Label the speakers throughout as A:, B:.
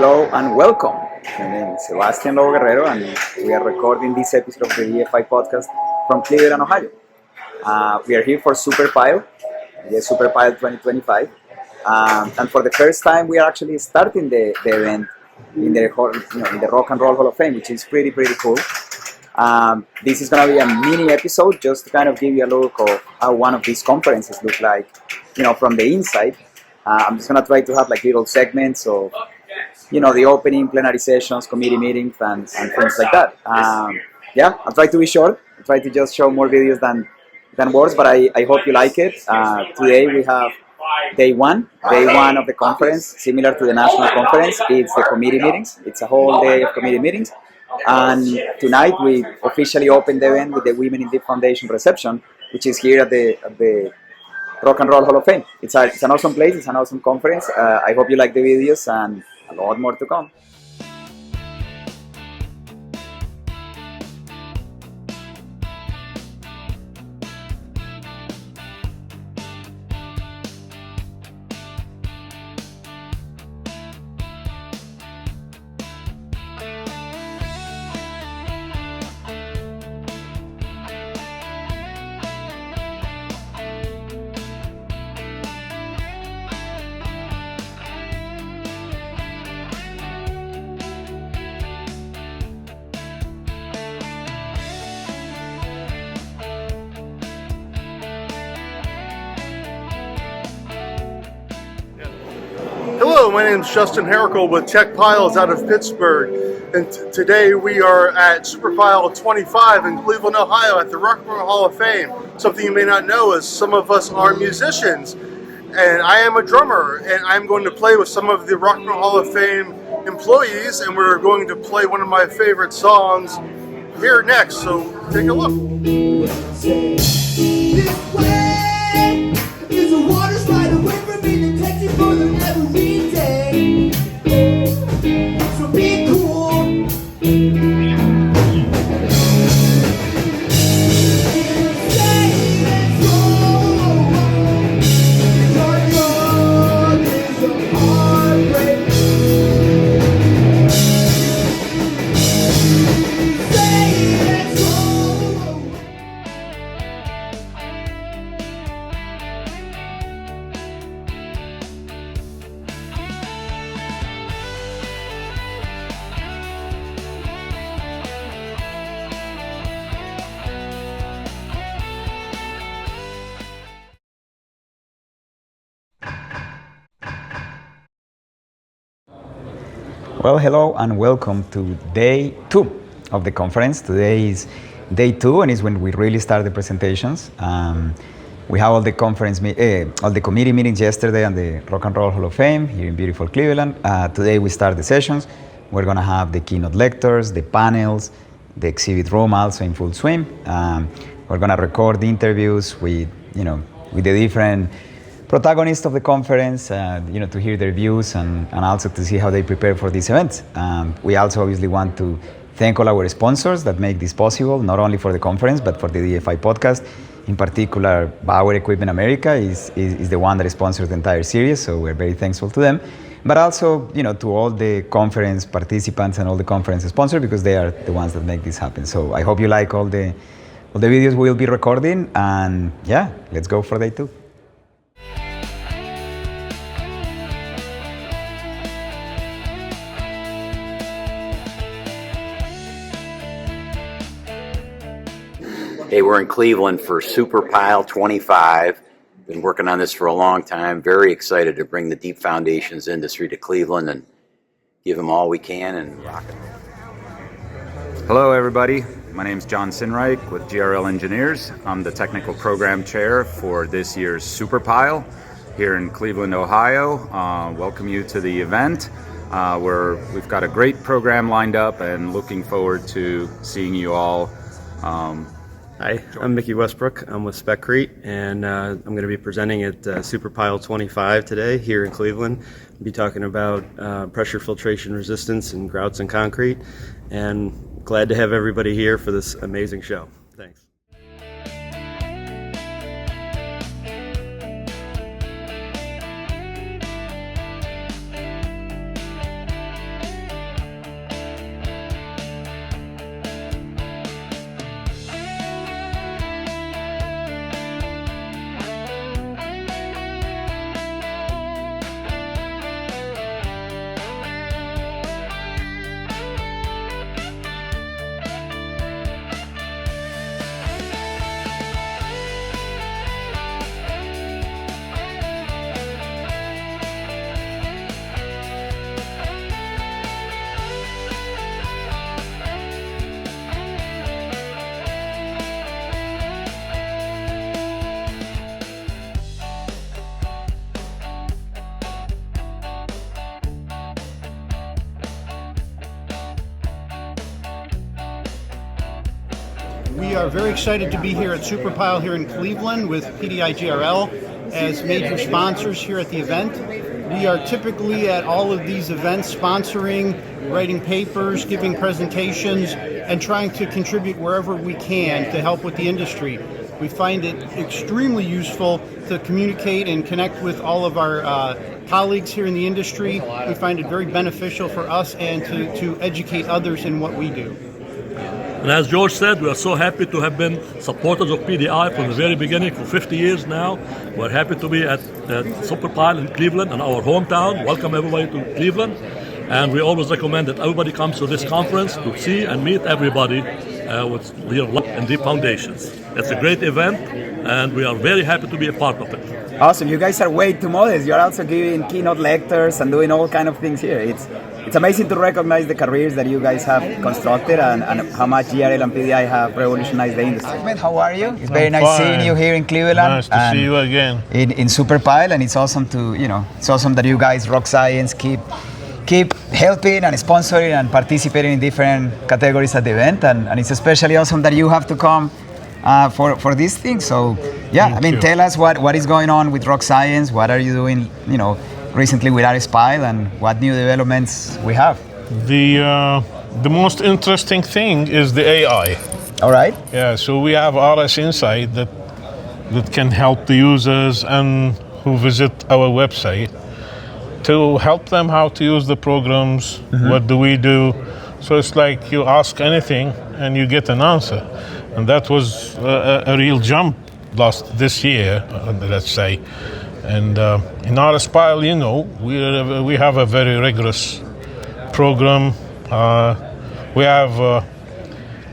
A: Hello and welcome. My name is Sebastian Lobo-Guerrero and we are recording this episode of the DFI podcast from Cleveland, Ohio. We are here for SuperPile, SuperPile 2025. And for the first time, we are actually starting the event in the Rock and Roll Hall of Fame, which is pretty cool. This is going to be a mini episode just to kind of give you a look of how one of these conferences look like, from the inside. I'm just going to try to have like little segments of, the opening, plenary sessions, committee meetings, and things like that. I'll try to be short. I'll try to just show more videos than words, but I hope you like it. Today we have day one of the conference, similar to the national conference. It's the committee meetings. It's a whole day of committee meetings. And tonight we officially open the event with the Women in Deep Foundation reception, which is here at the Rock and Roll Hall of Fame. It's an awesome place. It's an awesome conference. I hope you like the videos and a lot more to come.
B: Hello, my name is Justin Harakal with Tech Piles out of Pittsburgh, and today we are at SuperPile 25 in Cleveland, Ohio at the Rock and Roll Hall of Fame. Something you may not know is some of us are musicians, and I am a drummer, and I'm going to play with some of the Rock and Roll Hall of Fame employees, and we're going to play one of my favorite songs here next, so take a look.
C: This way is a water slide away from me that takes you further every day. So be cool.
A: Well, hello and welcome to day 2 of the conference. Today is day 2 and is when we really start the presentations. We have all the all the committee meetings yesterday and the Rock and Roll Hall of Fame here in beautiful Cleveland. Today we start the sessions. We're going to have the keynote lectors, the panels, the exhibit room also in full swing. We're going to record the interviews with the different protagonists of the conference, to hear their views and also to see how they prepare for these events. We also obviously want to thank all our sponsors that make this possible, not only for the conference, but for the DFI podcast. In particular, Bauer Equipment America is the one that sponsors the entire series, so we're very thankful to them. But also, to all the conference participants and all the conference sponsors, because they are the ones that make this happen. So I hope you like all the videos we'll be recording, and let's go for day 2.
D: Hey, we're in Cleveland for SuperPile 25. Been working on this for a long time. Very excited to bring the deep foundations industry to Cleveland and give them all we can and rock it.
E: Hello, everybody. My name is Jon Sinnreich with GRL Engineers. I'm the technical program chair for this year's SuperPile here in Cleveland, Ohio. Welcome you to the event. We've got a great program lined up and looking forward to seeing you all.
F: Hi, I'm Mickey Westbrook. I'm with Specrete, and I'm going to be presenting at SuperPile 25 today here in Cleveland. I'll be talking about pressure filtration resistance and grouts in concrete, and glad to have everybody here for this amazing show. Thanks.
G: We are very excited to be here at SuperPile here in Cleveland with PDI GRL as major sponsors here at the event. We are typically at all of these events sponsoring, writing papers, giving presentations, and trying to contribute wherever we can to help with the industry. We find it extremely useful to communicate and connect with all of our colleagues here in the industry. We find it very beneficial for us and to educate others in what we do.
H: And as George said, we are so happy to have been supporters of PDI from the very beginning for 50 years now. We're happy to be at SuperPile in Cleveland, in our hometown. Welcome everybody to Cleveland. And we always recommend that everybody comes to this conference to see and meet everybody with your and deep foundations. It's a great event, and we are very happy to be a part of it.
A: Awesome. You guys are way too modest. You're also giving keynote lectures and doing all kind of things here. It's amazing to recognize the careers that you guys have constructed and how much GRL and PDI have revolutionized the industry. Ahmed, how are you? It's very nice seeing you here in Cleveland.
I: Nice to see you again.
A: In SuperPile, and it's awesome to, it's awesome that you guys, Rocscience, keep helping and sponsoring and participating in different categories at the event, and it's especially awesome that you have to come for this thing. So yeah, tell us what is going on with Rocscience. What are you doing, recently with SuperPile, and what new developments we have?
I: The most interesting thing is the AI.
A: All right.
I: Yeah, so we have RS Insight that can help the users and who visit our website to help them how to use the programs. What do we do? So it's like you ask anything and you get an answer, and that was a real jump this year, let's say. And in SuperPile, we have a very rigorous program. We have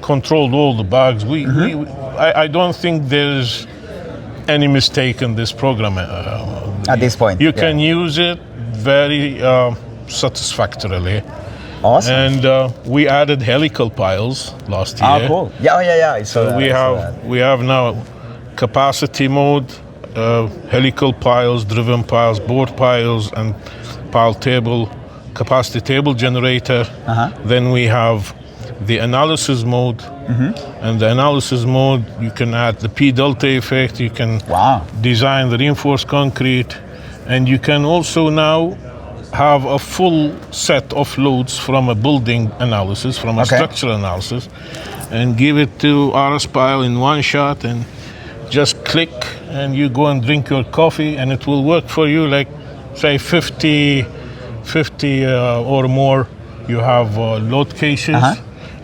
I: controlled all the bugs. I don't think there's any mistake in this program
A: at this point.
I: You can use it very satisfactorily.
A: Awesome.
I: And we added helical piles last year.
A: Oh, cool. Yeah.
I: So we have now capacity mode, helical piles, driven piles, board piles, and pile table, capacity table generator. Then we have the analysis mode. And the analysis mode, you can add the P delta effect, you can design the reinforced concrete, and you can also now have a full set of loads from a building analysis, from a structural analysis, and give it to SuperPile in one shot, and just click and you go and drink your coffee, and it will work for you, like say 50 or more. You have load cases,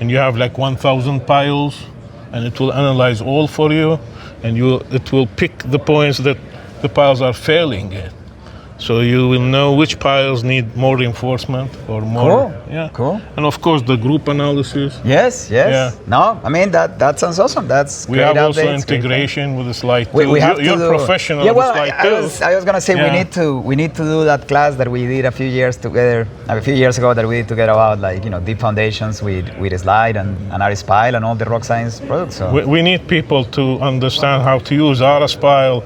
I: and you have like 1,000 piles, and it will analyze all for you, and it will pick the points that the piles are failing at. So you will know which piles need more reinforcement or more.
A: Cool.
I: And of course the group analysis.
A: Yes. Yeah. No, that sounds awesome. That's
I: we
A: great
I: have also
A: updates,
I: integration with the slide too.
A: You're
I: professional.
A: Yeah, well,
I: with slide too.
A: I was gonna say we need to do that class that we did a few years ago that we did together about deep foundations with slide and SuperPile and all the Rocscience products. So.
I: We need people to understand how to use SuperPile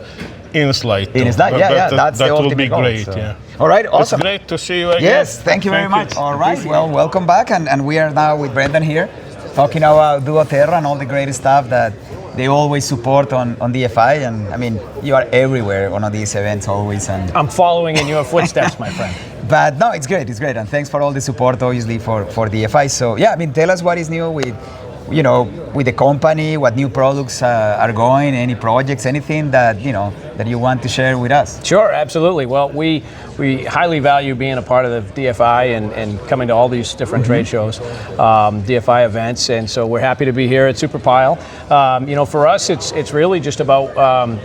I: in slide.
A: That's the
I: will
A: ultimate
I: be
A: goal,
I: great.
A: so.
I: Yeah.
A: All right, awesome.
I: It's great to see you again.
A: Yes, thank you very much. All right, well, welcome back, and we are now with Brendan here, talking about Duroterra and all the great stuff that they always support on DFI, and you are everywhere on these events always. And
J: I'm following in your footsteps, my friend.
A: But no, it's great, and thanks for all the support, obviously, for DFI. So yeah, tell us what is new with the company, what new products are going, any projects, anything that that you want to share with us.
J: Sure, absolutely. Well, we highly value being a part of the DFI and coming to all these different trade shows, DFI events, and so we're happy to be here at SuperPile. For us, it's really just about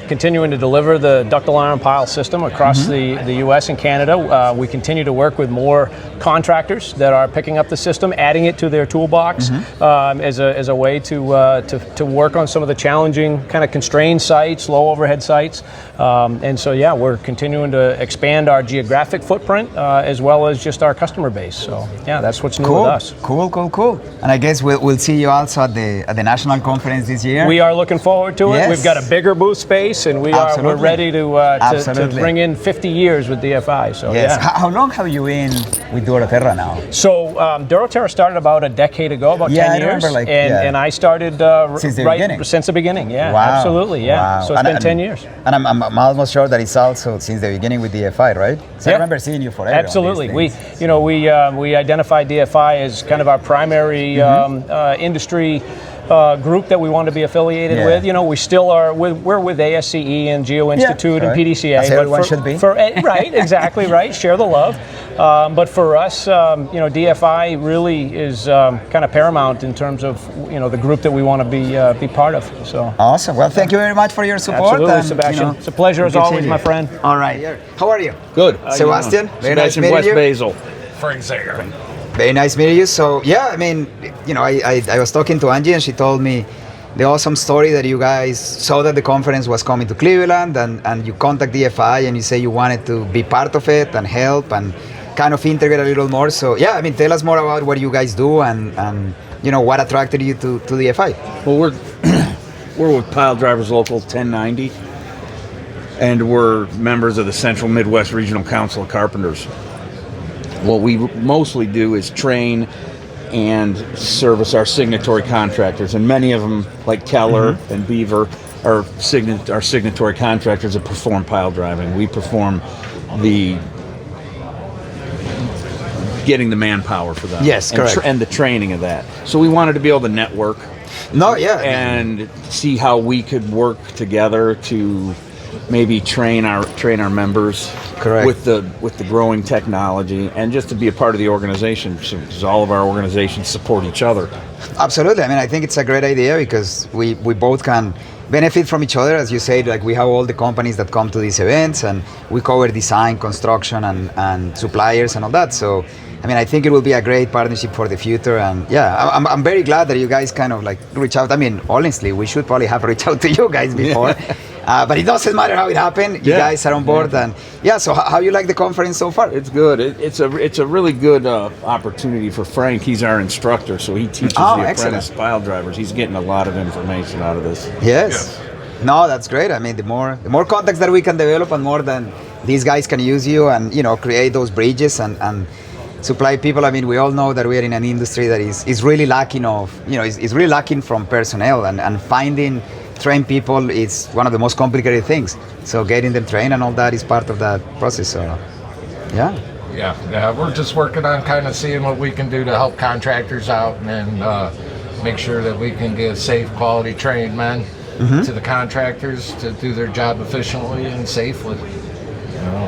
J: continuing to deliver the ductile iron pile system across the U.S. and Canada. We continue to work with more contractors that are picking up the system, adding it to their toolbox as a way to work on some of the challenging kind of constrained sites, low overhead sites. And so, yeah, we're continuing to expand our geographic footprint as well as just our customer base. So, yeah, that's what's new with us.
A: Cool. And I guess we'll see you also at the national conference this year.
J: We are looking forward to it.
A: Yes.
J: We've got a bigger booth space, and we're ready to bring in 50 years with DFI. So,
A: yes.
J: yeah.
A: How long have you been with Duroterra now?
J: So Duroterra started about a decade ago, about 10 years.
A: I remember,
J: and I started
A: since the beginning.
J: Since the beginning, yeah.
A: Wow.
J: Absolutely, yeah.
A: Wow.
J: So it's been 10 years.
A: And I'm almost sure that it's also since the beginning with DFI, right? So I remember seeing you forever.
J: Absolutely. We identified DFI as kind of our primary industry group that we want to be affiliated with. We still are. We're with ASCE and Geo Institute and PDCA.
A: As everyone should be.
J: Right, exactly right. Share the love. But for us, DFI really is kind of paramount in terms of the group that we want to be part of. So
A: awesome. Well, thank you very much for your support.
J: Absolutely,
A: and,
J: Sebastian. It's a pleasure as always, my friend.
A: All right. How are you?
K: Good.
A: Sebastian. Very nice
K: Sebastian,
A: meeting
K: West
A: you.
K: Baesel. Frank Zagar.
A: Very nice meeting you. So yeah, I mean, I was talking to Angie and she told me the awesome story that you guys saw that the conference was coming to Cleveland and you contact DFI and you say you wanted to be part of it and help and kind of integrate a little more. So yeah, I mean, tell us more about what you guys do and what attracted you to DFI.
K: Well, we're with Pile Drivers Local 1090, and we're members of the Central Midwest Regional Council of Carpenters. What we mostly do is train and service our signatory contractors, and many of them, like Keller and Beaver, are our signatory contractors that perform pile driving. We perform getting the manpower for them.
A: Yes, correct.
K: And the training of that. So we wanted to be able to network. And see how we could work together to maybe train our members.
A: Correct.
K: with the growing technology, and just to be a part of the organization, because all of our organizations support each other.
A: Absolutely. I mean, I think it's a great idea because we both can benefit from each other. As you said, like we have all the companies that come to these events and we cover design, construction and suppliers and all that. So I mean, I think it will be a great partnership for the future. And yeah, I'm very glad that you guys kind of like reach out. I mean, honestly, we should probably have reached out to you guys before. But it doesn't matter how it happened. You guys are on board, and so how you like the conference so far?
K: It's good. It's a really good opportunity for Frank. He's our instructor, so he teaches the apprentice pile drivers. He's getting a lot of information out of this.
A: Yes. No, that's great. I mean, the more contacts that we can develop, and more than these guys can use you, and create those bridges and supply people. I mean, we all know that we are in an industry that is really lacking of is really lacking from personnel, and finding trained people is one of the most complicated things. So getting them trained and all that is part of that process. So,
L: yeah. We're just working on kind of seeing what we can do to help contractors out and make sure that we can get safe, quality trained men to the contractors to do their job efficiently and safely.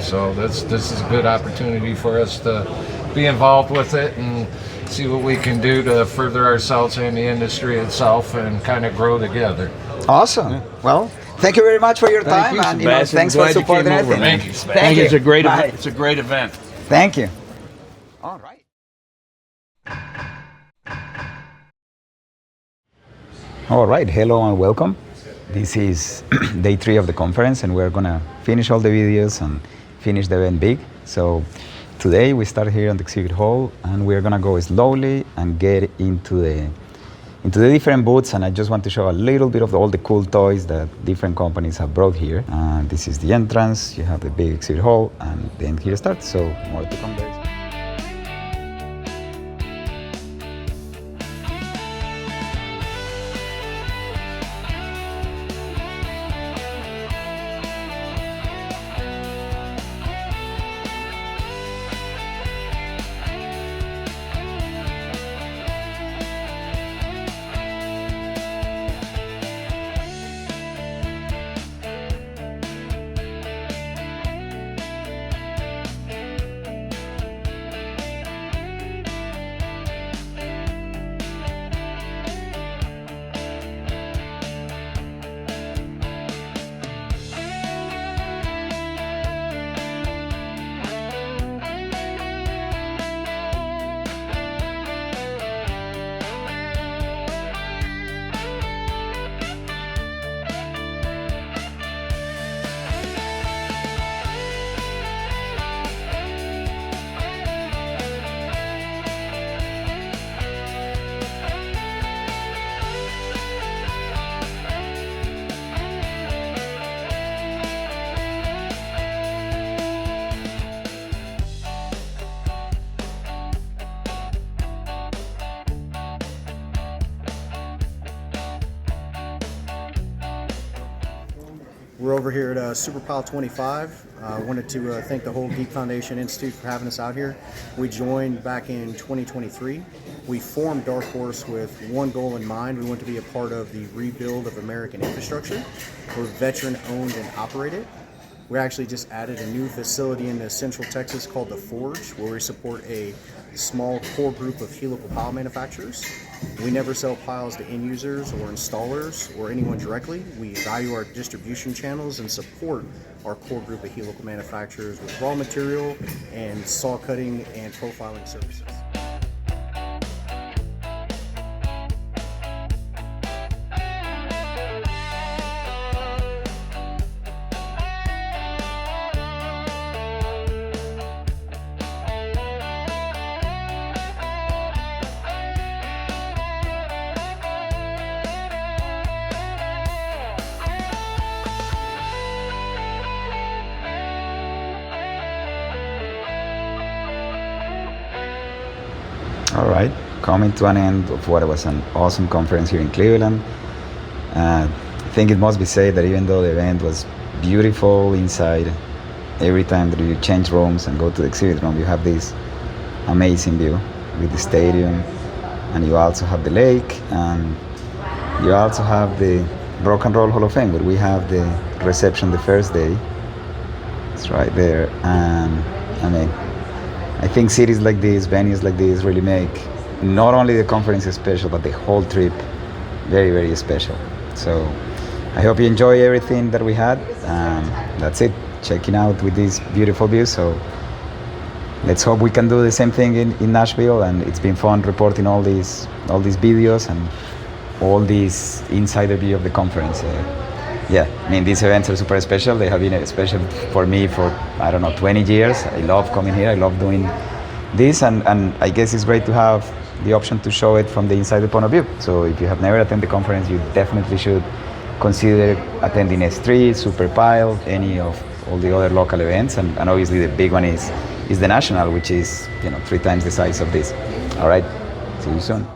L: So this is a good opportunity for us to be involved with it and see what we can do to further ourselves and the industry itself and kind of grow together.
A: Awesome. Well, thank you very much for your time, and thanks for supporting everything.
L: Thank you.
A: Thank you.
K: It's a great event. It's a great event.
A: Thank you. All right. All right. Hello and welcome. This is day 3 of the conference, and we're gonna finish all the videos and finish the event big. So today we start here on the exhibit hall, and we're gonna go slowly and get into the different booths, and I just want to show a little bit of all the cool toys that different companies have brought here. This is the entrance. You have the big exhibit hall, and then here starts. So more to come there.
M: We're over here at SuperPile 25. I wanted to thank the whole Geek Foundation Institute for having us out here. We joined back in 2023. We formed Dark Horse with one goal in mind. We want to be a part of the rebuild of American infrastructure. We're veteran owned and operated. We actually just added a new facility into Central Texas called The Forge, where we support a small core group of helical pile manufacturers. We never sell piles to end users or installers or anyone directly. We value our distribution channels and support our core group of helical manufacturers with raw material and saw cutting and profiling services.
A: All right, coming to an end of what was an awesome conference here in Cleveland. I think it must be said that even though the event was beautiful inside, every time that you change rooms and go to the exhibit room, you have this amazing view with the stadium, and you also have the lake, and you also have the Rock and Roll Hall of Fame, where we have the reception the first day. It's right there, and I mean, I think cities like this, venues like this really make not only the conference special, but the whole trip very, very special. So I hope you enjoy everything that we had. That's it, checking out with these beautiful views. So let's hope we can do the same thing in Nashville. And it's been fun reporting all these videos and all this insider view of the conference. Yeah, I mean, these events are super special. They have been special for me for, 20 years. I love coming here. I love doing this. And I guess it's great to have the option to show it from the insider point of view. So if you have never attended the conference, you definitely should consider attending S3, SuperPile, any of all the other local events. And obviously the big one is the national, which is 3 times the size of this. All right, see you soon.